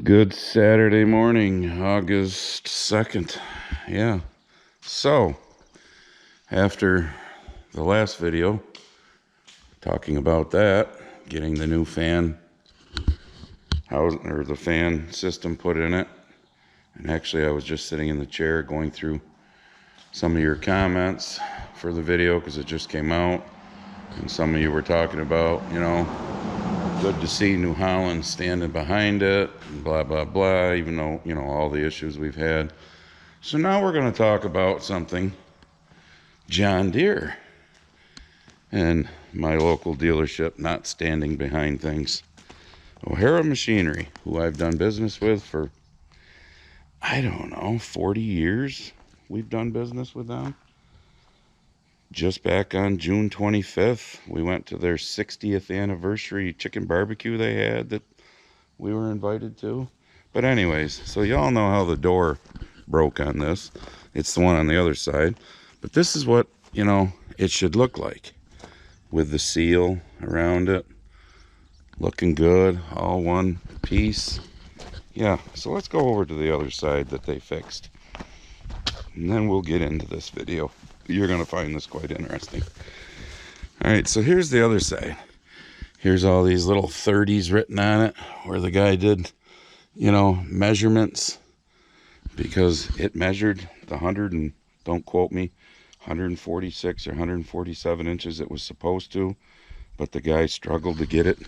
Good Saturday morning, August 2nd. Yeah. So, after the last video, talking about that, getting the new fan house or the fan system put in it. And actually, I was just sitting in the chair going through some of your comments for the video because it just came out. And some of you were talking about, good to see New Holland standing behind it, and blah, blah, blah, even though, all the issues we've had. So now we're going to talk about something John Deere and my local dealership not standing behind things. O'Hara Machinery, who I've done business with for, 40 years. We've done business with them. Just back on June 25th, we went to their 60th anniversary chicken barbecue they had that we were invited to. But anyways, so y'all know how the door broke on this. It's the one on the other side. But this is what, it should look like with the seal around it. Looking good, all one piece. Yeah, so let's go over to the other side that they fixed. And then we'll get into this video. You're going to find this quite interesting. All right, so here's the other side. Here's all these little 30s written on it where the guy did, measurements because it measured the 100 and, don't quote me, 146 or 147 inches it was supposed to, but the guy struggled to get it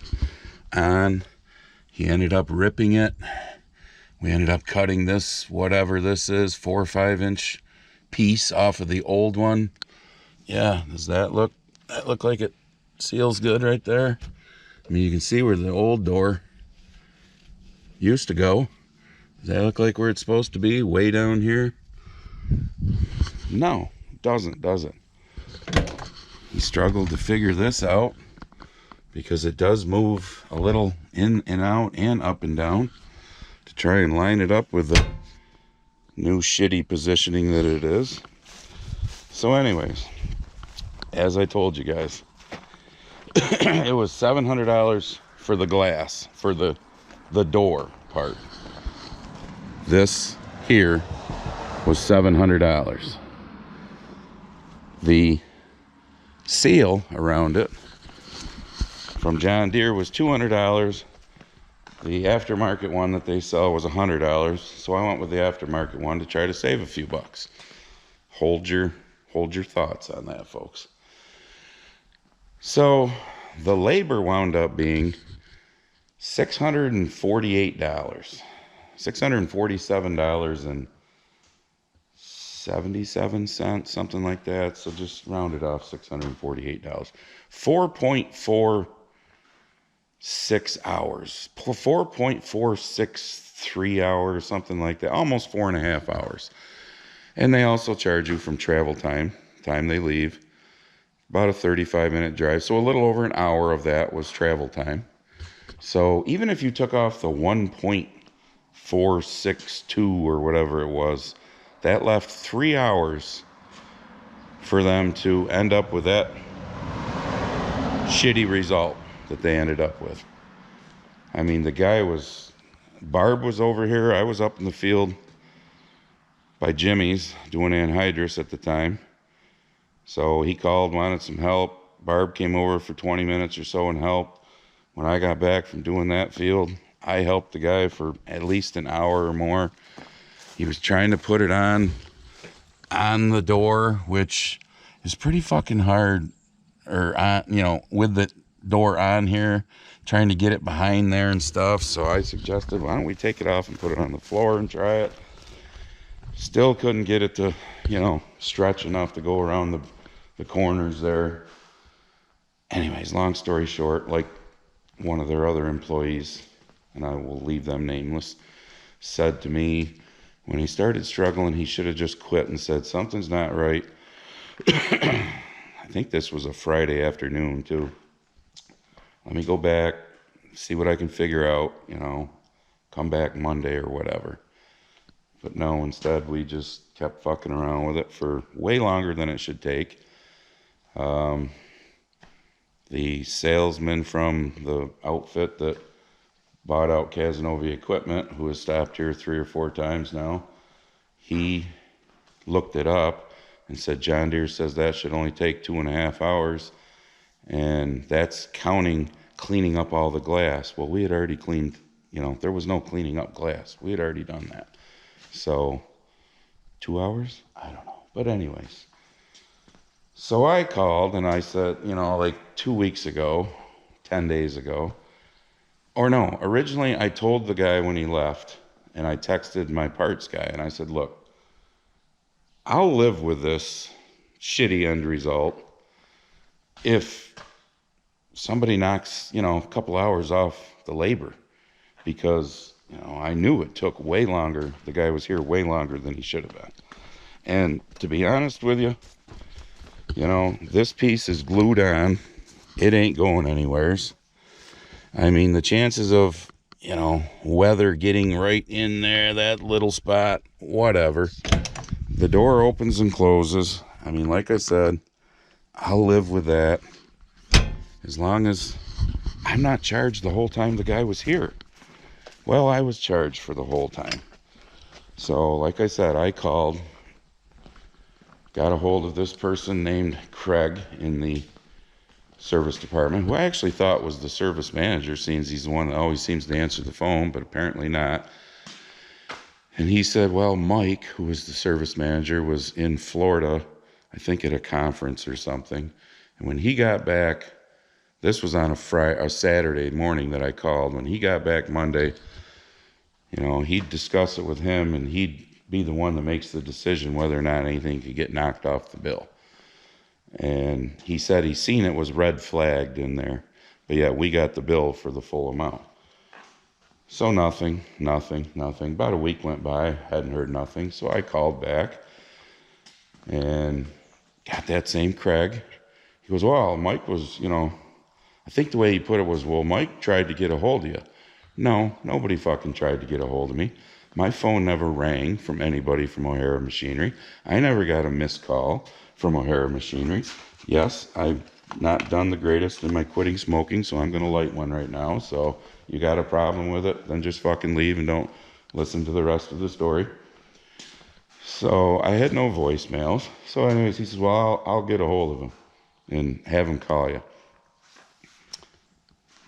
on. He ended up ripping it. We ended up cutting this, whatever this is, 4 or 5 inch piece off of the old one. Yeah, does that look like it seals good right there? I mean, you can see where the old door used to go. Does that look like where it's supposed to be, way down here? No, it doesn't, does it? He struggled to figure this out because it does move a little in and out and up and down to try and line it up with the new shitty positioning that it is. So anyways, as I told you guys, it was $700 for the glass, for the door part. This here was $700. The seal around it from John Deere was $200. The aftermarket one that they sell was $100, so I went with the aftermarket one to try to save a few bucks. Hold your thoughts on that, folks. So the labor wound up being $647, $647.77, something like that. So just round it off, $648. 4.46 hours, 4.463 hours, something like that, almost 4.5 hours. And they also charge you from travel time they leave, about a 35-minute drive. So a little over an hour of that was travel time. So even if you took off the 1.462 or whatever it was, that left 3 hours for them to end up with that shitty result that they ended up with. I mean, Barb was over here. I was up in the field by Jimmy's doing anhydrous at the time. So he called, wanted some help. Barb came over for 20 minutes or so and helped. When I got back from doing that field, I helped the guy for at least an hour or more. He was trying to put it on the door, which is pretty fucking hard, or on, with the door on here, trying to get it behind there and stuff. So I suggested, why don't we take it off and put it on the floor and try it. Still couldn't get it to, stretch enough to go around the corners there. Anyways, long story short, like one of their other employees, and I will leave them nameless, said to me, when he started struggling, he should have just quit and said, something's not right. I think this was a Friday afternoon too. Let me go back, see what I can figure out, come back Monday or whatever. But no, instead we just kept fucking around with it for way longer than it should take. The salesman from the outfit that bought out Casanova Equipment, who has stopped here 3 or 4 times now. He looked it up and said John Deere says that should only take 2.5 hours, and that's counting cleaning up all the glass. Well, we had already cleaned, there was no cleaning up glass. We had already done that. So 2 hours? I don't know. But anyways, so I called and I said, like 2 weeks ago, 10 days ago, or no, originally I told the guy when he left, and I texted my parts guy and I said, look, I'll live with this shitty end result if somebody knocks, a couple hours off the labor, because, I knew it took way longer. The guy was here way longer than he should have been. And to be honest with you, this piece is glued on. It ain't going anywheres. I mean, the chances of, weather getting right in there, that little spot, whatever. The door opens and closes. I mean, like I said, I'll live with that as long as I'm not charged the whole time the guy was here. Well, I was charged for the whole time. So, like I said, I called, got a hold of this person named Craig in the service department, who I actually thought was the service manager, seeing he's the one that always seems to answer the phone, but apparently not. And he said, well, Mike, who was the service manager, was in Florida, I think at a conference or something. And when he got back, this was on a Saturday morning that I called. When he got back Monday, he'd discuss it with him, and he'd be the one that makes the decision whether or not anything could get knocked off the bill. And he said he seen it was red flagged in there. But yeah, we got the bill for the full amount. So nothing. About a week went by, hadn't heard nothing. So I called back and got that same Craig. He goes, well, Mike was, I think the way he put it was, well, Mike tried to get a hold of you. No, nobody fucking tried to get a hold of me. My phone never rang from anybody from O'Hara Machinery. I never got a missed call from O'Hara Machinery. Yes, I've not done the greatest in my quitting smoking, so I'm going to light one right now. So you got a problem with it, then just fucking leave and don't listen to the rest of the story. So I had no voicemails. So anyways, he says, well, I'll get a hold of him and have him call you.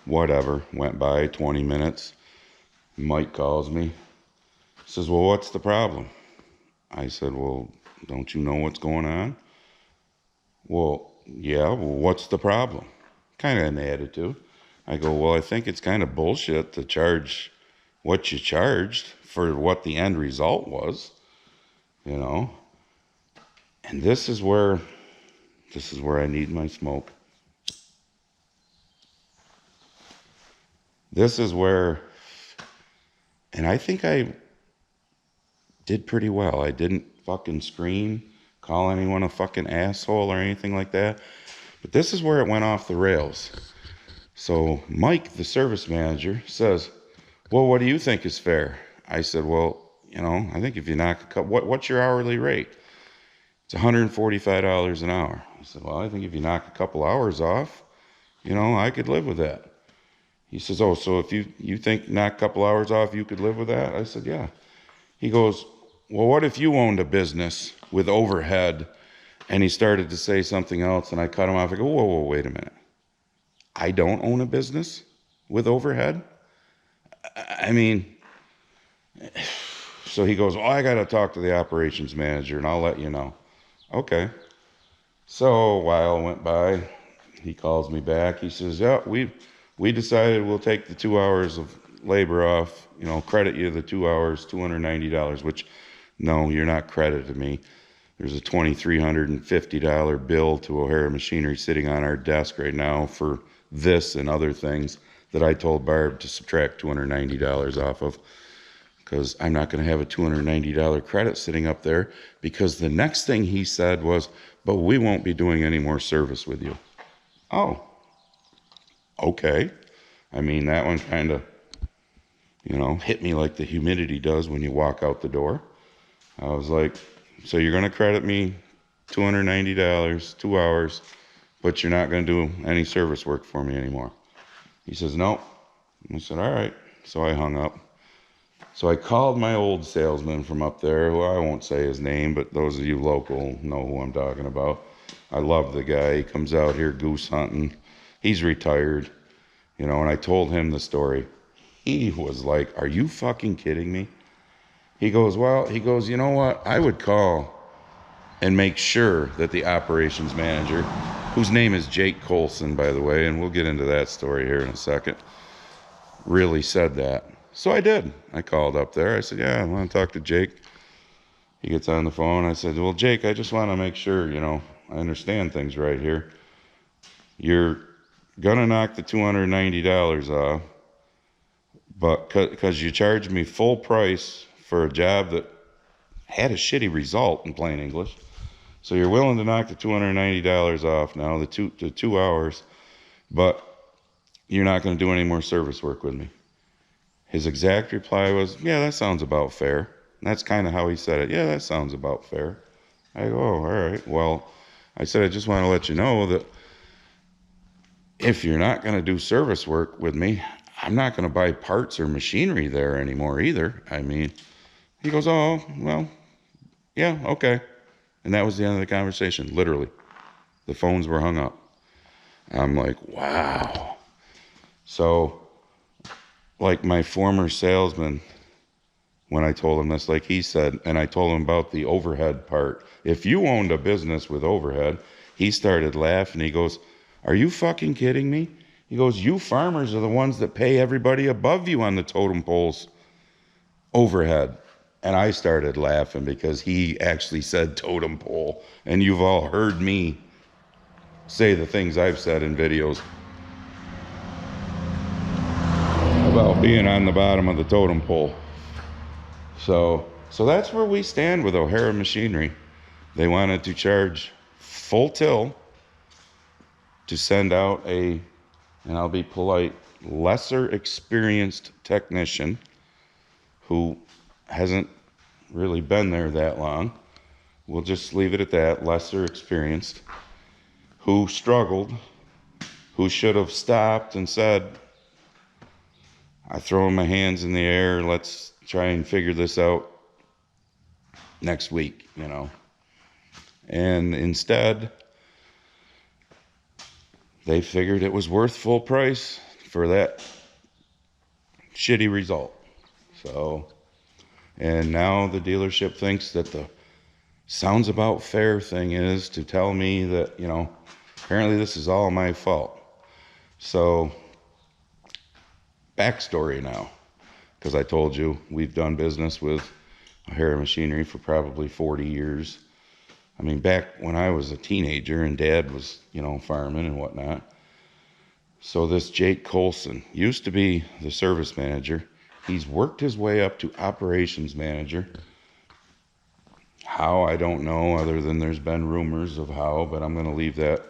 Whatever, went by 20 minutes. Mike calls me. Says, well, what's the problem? I said, well, don't you know what's going on? Well, yeah, well, what's the problem? Kind of an attitude. I go, well, I think it's kind of bullshit to charge what you charged for what the end result was, And this is where I need my smoke. This is where, and I think I did pretty well. I didn't fucking scream, call anyone a fucking asshole or anything like that. But this is where it went off the rails. So Mike, the service manager, says, well, what do you think is fair? I said, well, I think if you knock a couple, what's your hourly rate? It's $145 an hour. I said, well, I think if you knock a couple hours off, I could live with that. He says, oh, so if you think knock a couple hours off, you could live with that? I said, yeah. He goes, well, what if you owned a business with overhead? And he started to say something else, and I cut him off. I go, whoa, wait a minute. I don't own a business with overhead? I mean, so he goes, well, I got to talk to the operations manager, and I'll let you know. Okay. So a while went by. He calls me back. He says, yeah, we decided we'll take the 2 hours of labor off, credit you the 2 hours, $290, which, no, you're not credited me. There's a $2,350 bill to O'Hara Machinery sitting on our desk right now for this and other things that I told Barb to subtract $290 off of, because I'm not going to have a $290 credit sitting up there, because the next thing he said was, but we won't be doing any more service with you. Oh, okay. I mean, that one kind of, hit me like the humidity does when you walk out the door. I was like, so you're going to credit me $290, 2 hours, but you're not going to do any service work for me anymore. He says, no. I said, all right. So I hung up. So I called my old salesman from up there, who I won't say his name, but those of you local know who I'm talking about. I love the guy. He comes out here goose hunting. He's retired, you know, and I told him the story. He was like, "Are you fucking kidding me?" He goes, you know what? I would call and make sure that the operations manager, whose name is Jake Colson, by the way, and we'll get into that story here in a second, really said that. So I did. I called up there. I said, "Yeah, I want to talk to Jake." He gets on the phone. I said, "Well, Jake, I just want to make sure, you know, I understand things right here. You're going to knock the $290 off, but because you charged me full price for a job that had a shitty result, in plain English. So you're willing to knock the $290 off now, the 2 hours, but you're not going to do any more service work with me." His exact reply was, "Yeah, that sounds about fair." And that's kind of how he said it. "Yeah, that sounds about fair." I go, "Oh, all right. Well," I said, "I just want to let you know that if you're not going to do service work with me, I'm not going to buy parts or machinery there anymore either." I mean, he goes, "Oh, well, yeah, okay." And that was the end of the conversation, literally. The phones were hung up. I'm like, wow. So, like my former salesman, when I told him this, like he said, and I told him about the overhead part. If you owned a business with overhead, he started laughing. He goes, "Are you fucking kidding me?" He goes, "You farmers are the ones that pay everybody above you on the totem poles overhead." And I started laughing because he actually said totem pole. And you've all heard me say the things I've said in videos about being on the bottom of the totem pole. So that's where we stand with O'Hara Machinery. They wanted to charge full till to send out a, and I'll be polite, lesser experienced technician who hasn't really been there that long. We'll just leave it at that, lesser experienced, who struggled, who should have stopped and said, "I throw my hands in the air, let's try and figure this out next week," you know. And instead, they figured it was worth full price for that shitty result. So, and now the dealership thinks that the sounds about fair thing is to tell me that, you know, apparently this is all my fault. So, backstory now, because I told you we've done business with O'Hara Machinery for probably 40 years. I mean, back when I was a teenager and Dad was, you know, farming and whatnot. So this Jake Colson used to be the service manager. He's worked his way up to operations manager. How, I don't know, other than there's been rumors of how, but I'm going to leave that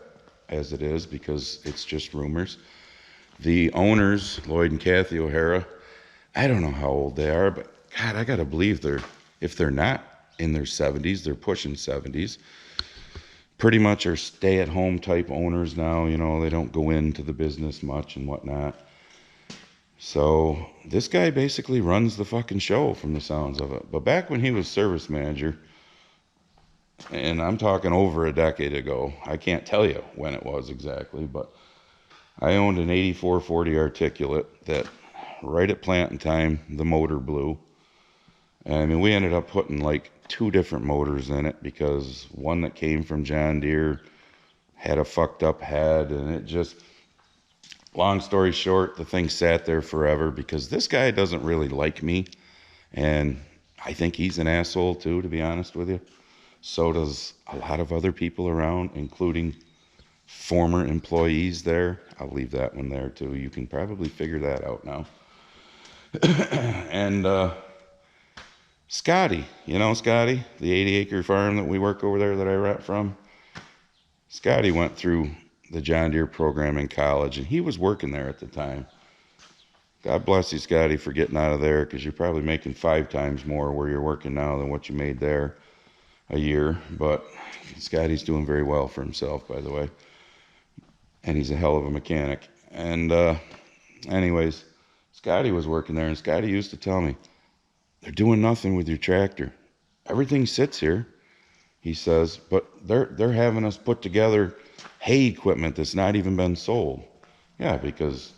as it is because it's just rumors. The owners, Lloyd and Kathy O'Hara, I don't know how old they are, but God, I got to believe if they're not in their 70s, they're pushing 70s. Pretty much are stay-at-home type owners now. You know, they don't go into the business much and whatnot. So this guy basically runs the fucking show from the sounds of it. But back when he was service manager, and I'm talking over a decade ago, I can't tell you when it was exactly, but I owned an 8440 articulate that right at planting time, the motor blew. And I mean, we ended up putting like 2 different motors in it because one that came from John Deere had a fucked up head, and it just, long story short, the thing sat there forever because this guy doesn't really like me, and I think he's an asshole too, to be honest with you. So does a lot of other people around, including former employees there. I'll leave that one there too. You can probably figure that out now. And Scotty, you know Scotty, the 80-acre farm that we work over there that I rent from? Scotty went through the John Deere program in college, and he was working there at the time. God bless you, Scotty, for getting out of there, because you're probably making 5 times more where you're working now than what you made there a year. But Scotty's doing very well for himself, by the way. And he's a hell of a mechanic. And anyways, Scotty was working there, and Scotty used to tell me, they're doing nothing with your tractor. Everything sits here, he says, but they're having us put together hay equipment that's not even been sold. Yeah, because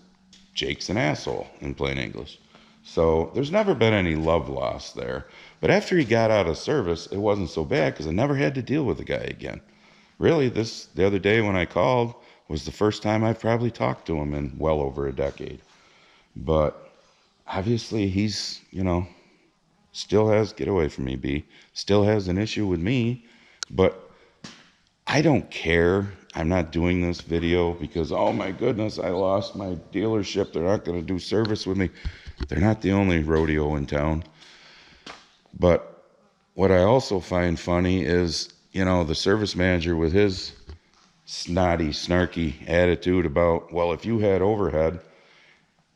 Jake's an asshole, in plain English. So there's never been any love lost there. But after he got out of service, it wasn't so bad because I never had to deal with the guy again. Really, the other day when I called was the first time I've probably talked to him in well over a decade. But obviously he's, still has, get away from me, B, still has an issue with me. But I don't care. I'm not doing this video because, oh my goodness, I lost my dealership. They're not going to do service with me. They're not the only rodeo in town. But what I also find funny is, the service manager with his snotty, snarky attitude about, well, if you had overhead.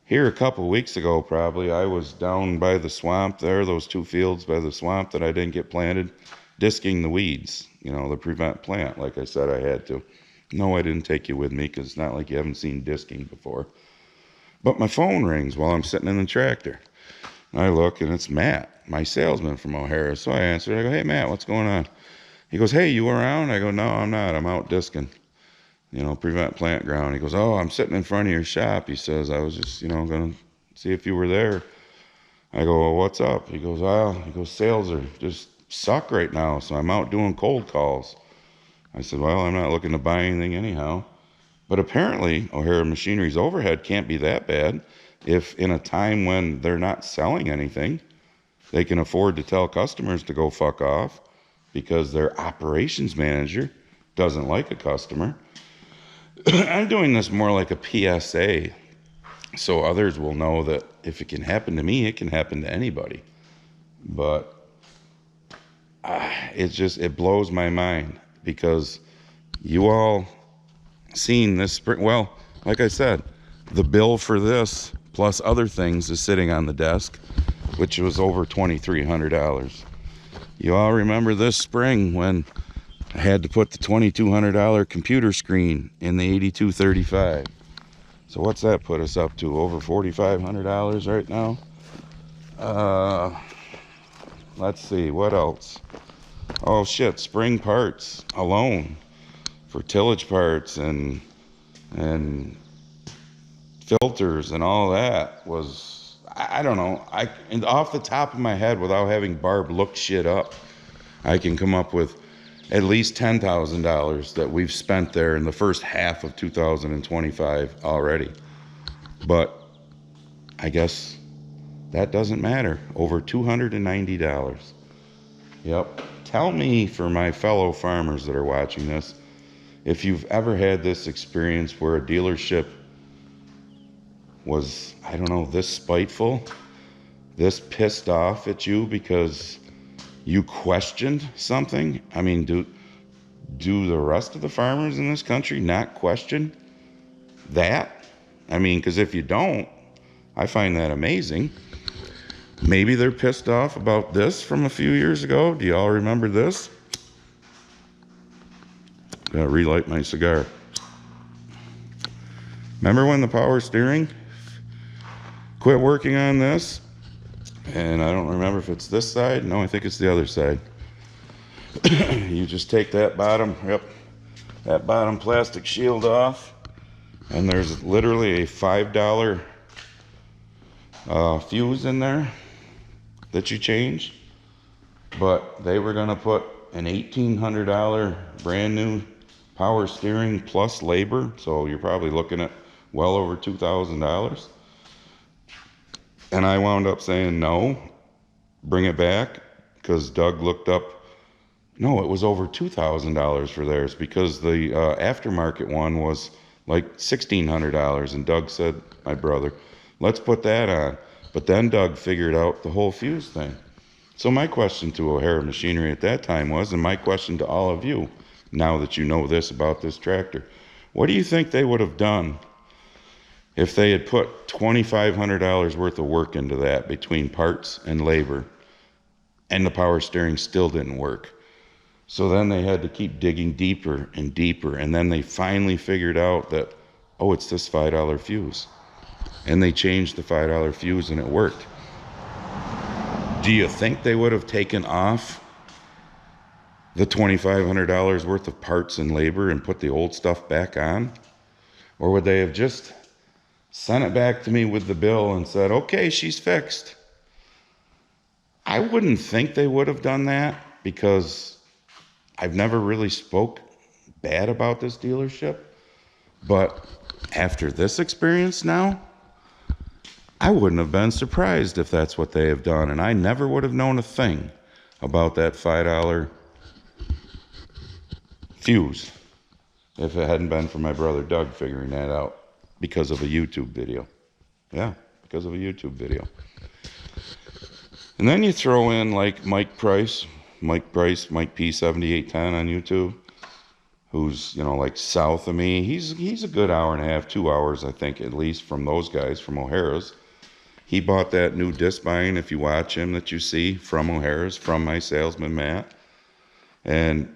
Here a couple of weeks ago, probably, I was down by the swamp there, those 2 fields by the swamp that I didn't get planted, disking the weeds, the prevent plant, like I said I had to. No, I didn't take you with me because it's not like you haven't seen disking before. But my phone rings while I'm sitting in the tractor. I look, and it's Matt, my salesman from O'Hara. So I answered. I go, hey, Matt, what's going on? He goes, hey, you around? I go, no, I'm not. I'm out disking, prevent plant ground. He goes, oh, I'm sitting in front of your shop. He says, I was just, going to see if you were there. I go, well, what's up? He goes, sales are just suck right now, so I'm out doing cold calls. I said, well, I'm not looking to buy anything anyhow. But apparently, O'Hara Machinery's overhead can't be that bad if in a time when they're not selling anything, they can afford to tell customers to go fuck off because their operations manager doesn't like a customer. I'm doing this more like a PSA so others will know that if it can happen to me, it can happen to anybody. But it blows my mind because you all seen this spring. Well, like I said, the bill for this plus other things is sitting on the desk, which was over $2,300. You all remember this spring when I had to put the $2,200 computer screen in the 8235. So what's that put us up to? Over $4,500 right now. Let's see, what else? Oh shit, spring parts alone for tillage parts and filters and all that was, I don't know. And off the top of my head, without having Barb look shit up, I can come up with at least $10,000 that we've spent there in the first half of 2025 already. But I guess that doesn't matter. Over $290. Yep. Tell me, for my fellow farmers that are watching this, if you've ever had this experience where a dealership was, I don't know, this spiteful, this pissed off at you because you questioned something. I mean, do the rest of the farmers in this country not question that? I mean, because if you don't, I find that amazing. Maybe they're pissed off about this from a few years ago. Do y'all remember this? Gotta relight my cigar. Remember when the power steering quit working on this? And I don't remember if it's this side. No, I think it's the other side. You just take that bottom plastic shield off, and there's literally a $5 fuse in there that you change. But they were gonna put an $1,800 brand new power steering plus labor, so you're probably looking at well over $2,000. And I wound up saying no, bring it back, because Doug looked up. No, it was over $2,000 for theirs because the aftermarket one was like $1,600. And Doug said, my brother, let's put that on. But then Doug figured out the whole fuse thing. So my question to O'Hara Machinery at that time was, and my question to all of you, now that you know this about this tractor, what do you think they would have done if they had put $2,500 worth of work into that between parts and labor, and the power steering still didn't work? So then they had to keep digging deeper and deeper, and then they finally figured out that, oh, it's this $5 fuse. and they changed the $5 fuse and it worked. Do you think they would have taken off the $2,500 worth of parts and labor and put the old stuff back on? Or would they have just sent it back to me with the bill and said, okay, she's fixed? I wouldn't think they would have done that, because I've never really spoke bad about this dealership. But after this experience now, I wouldn't have been surprised if that's what they have done. And I never would have known a thing about that $5 fuse if it hadn't been for my brother Doug figuring that out because of a YouTube video. Yeah, because of a YouTube video. And then you throw in like Mike P7810 on YouTube, who's, you know, like south of me. He's a good hour and a half, 2 hours, I think, at least, from those guys, from O'Hara's. He bought that new disc buying, if you watch him, that you see, from O'Hara's, from my salesman, Matt. And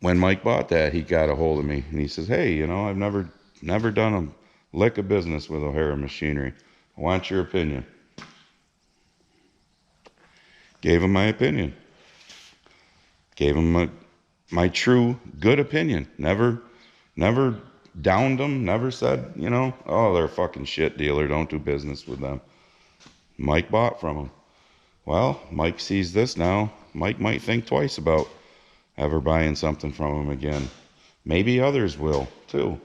when Mike bought that, he got a hold of me, and he says, hey, you know, I've never done a lick of business with O'Hara Machinery. I want your opinion. Gave him my opinion. Gave him my true good opinion. Never downed them. Never said, you know, oh, they're a fucking shit dealer, don't do business with them. Mike bought from him. Well, Mike sees this now. Mike might think twice about ever buying something from him again. Maybe others will too.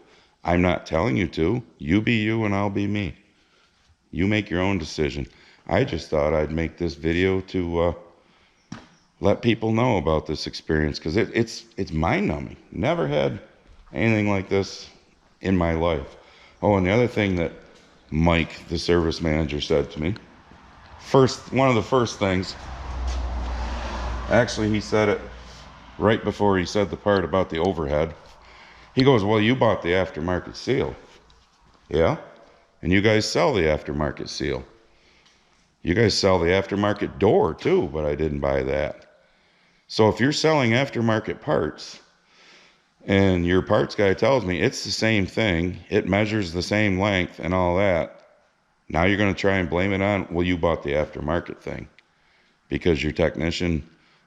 I'm not telling you to. You be you and I'll be me. You make your own decision. I just thought I'd make this video to let people know about this experience, because it's mind-numbing. Never had anything like this in my life. Oh, and the other thing that Mike, the service manager, said to me, one of the first things, actually he said it right before he said the part about the overhead. He goes, well, you bought the aftermarket seal. Yeah? And you guys sell the aftermarket seal. You guys sell the aftermarket door too, but I didn't buy that. So if you're selling aftermarket parts and your parts guy tells me it's the same thing, it measures the same length and all that, now you're going to try and blame it on, well, you bought the aftermarket thing because your technician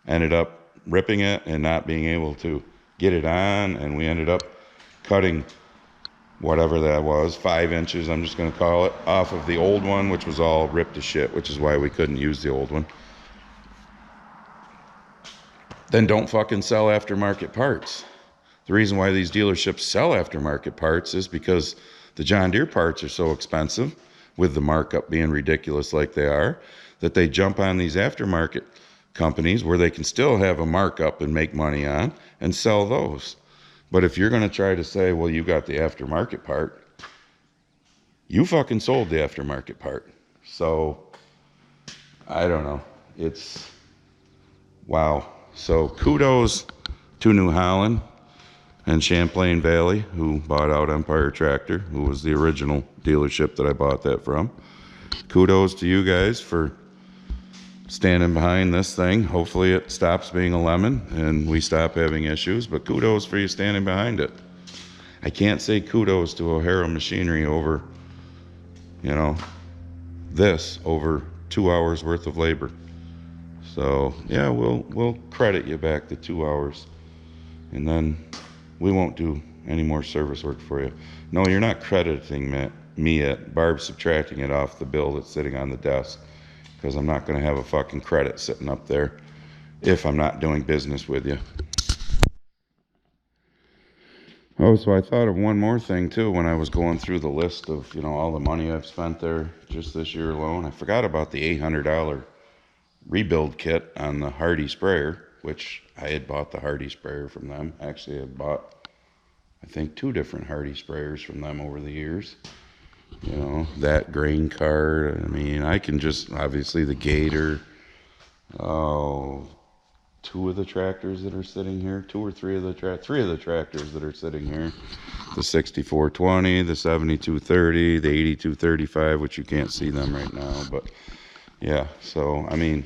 ended up ripping it and not being able to get it on, and we ended up cutting whatever that was, 5 inches, I'm just going to call it, off of the old one, which was all ripped to shit, which is why we couldn't use the old one. Then don't fucking sell aftermarket parts. The reason why these dealerships sell aftermarket parts is because the John Deere parts are so expensive, with the markup being ridiculous like they are, that they jump on these aftermarket companies where they can still have a markup and make money on and sell those. But if you're going to try to say, well, you got the aftermarket part, you fucking sold the aftermarket part. So, I don't know. It's, wow. So, kudos to New Holland and Champlain Valley, who bought out Empire Tractor, who was the original dealership that I bought that from. Kudos to you guys for standing behind this thing. Hopefully it stops being a lemon and we stop having issues, but kudos for you standing behind it. I can't say kudos to O'Hara Machinery over, you know, this over 2 hours worth of labor. So yeah, we'll credit you back the 2 hours, and then we won't do any more service work for you. No, you're not crediting me yet. Barb's subtracting it off the bill that's sitting on the desk, because I'm not going to have a fucking credit sitting up there if I'm not doing business with you. Oh, so I thought of one more thing too when I was going through the list of, you know, all the money I've spent there just this year alone. I forgot about the $800 rebuild kit on the Hardy sprayer, which I had bought the Hardy sprayer from them. Actually, I had bought, I think, 2 different Hardy sprayers from them over the years. You know, that grain cart. I mean, I can just, obviously the Gator. Oh, 2 of the tractors that are sitting here. 2 or 3 of the 3 of the tractors that are sitting here. The 6420, the 7230, the 8235, which you can't see them right now. But yeah, so I mean,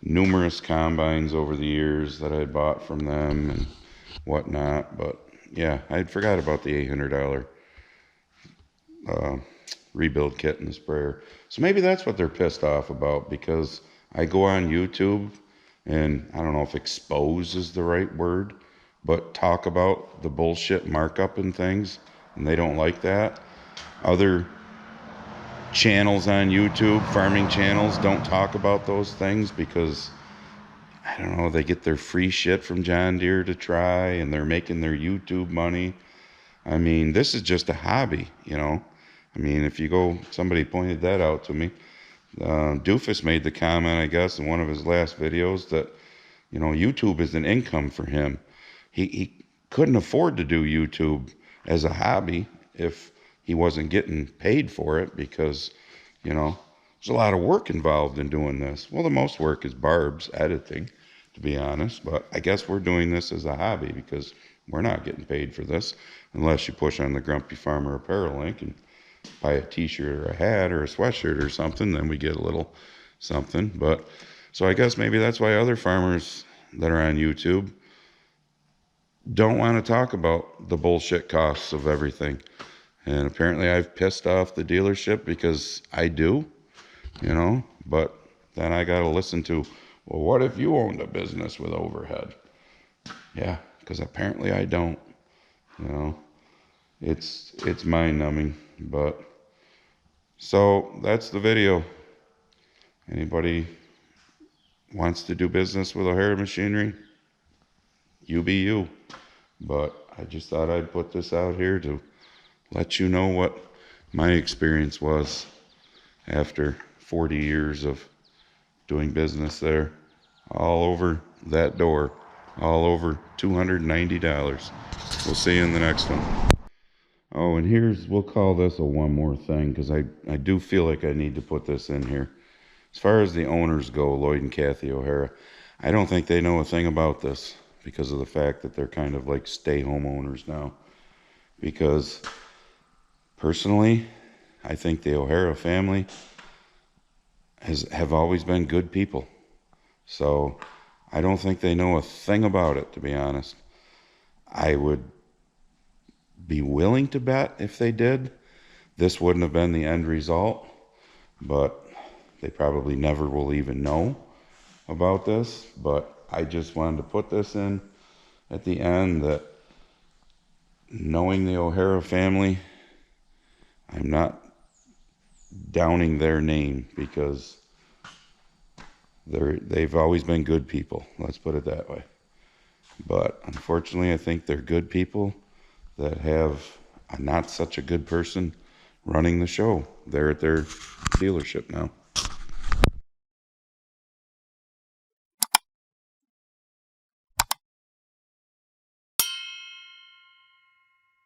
numerous combines over the years that I had bought from them and whatnot. But yeah, I had forgot about the $800 rebuild kit and the sprayer. So maybe that's what they're pissed off about, because I go on YouTube and I don't know if expose is the right word, but talk about the bullshit markup and things, and they don't like that. Other channels on YouTube, farming channels, don't talk about those things because, I don't know, they get their free shit from John Deere to try, and they're making their YouTube money. I mean, this is just a hobby, you know. I mean, if you go, somebody pointed that out to me. Doofus made the comment, I guess, in one of his last videos that, you know, YouTube is an income for him. He couldn't afford to do YouTube as a hobby if he wasn't getting paid for it, because, you know, there's a lot of work involved in doing this. Well, the most work is Barb's editing, to be honest, but I guess we're doing this as a hobby because we're not getting paid for this, unless you push on the Grumpy Farmer Apparel link and buy a t-shirt or a hat or a sweatshirt or something, then we get a little something. But so I guess maybe that's why other farmers that are on YouTube don't want to talk about the bullshit costs of everything. And apparently I've pissed off the dealership because I do, you know, but then I got to listen to, well, what if you owned a business with overhead? Yeah, because apparently I don't, you know. It's mind-numbing. But so that's the video. Anybody wants to do business with O'Hara Machinery, you be you. But I just thought I'd put this out here to let you know what my experience was after 40 years of doing business there. All over that door, all over $290. We'll see you in the next one. Oh, and here's, we'll call this a one more thing, because I do feel like I need to put this in here. As far as the owners go, Lloyd and Kathy O'Hara, I don't think they know a thing about this, because of the fact that they're kind of like stay-home owners now. Because personally, I think the O'Hara family have always been good people. So I don't think they know a thing about it, to be honest. I would be willing to bet if they did, this wouldn't have been the end result, but they probably never will even know about this. But I just wanted to put this in at the end, that knowing the O'Hara family, I'm not downing their name, because they've always been good people, let's put it that way. But unfortunately, I think they're good people that have a not such a good person running the show there at their dealership now.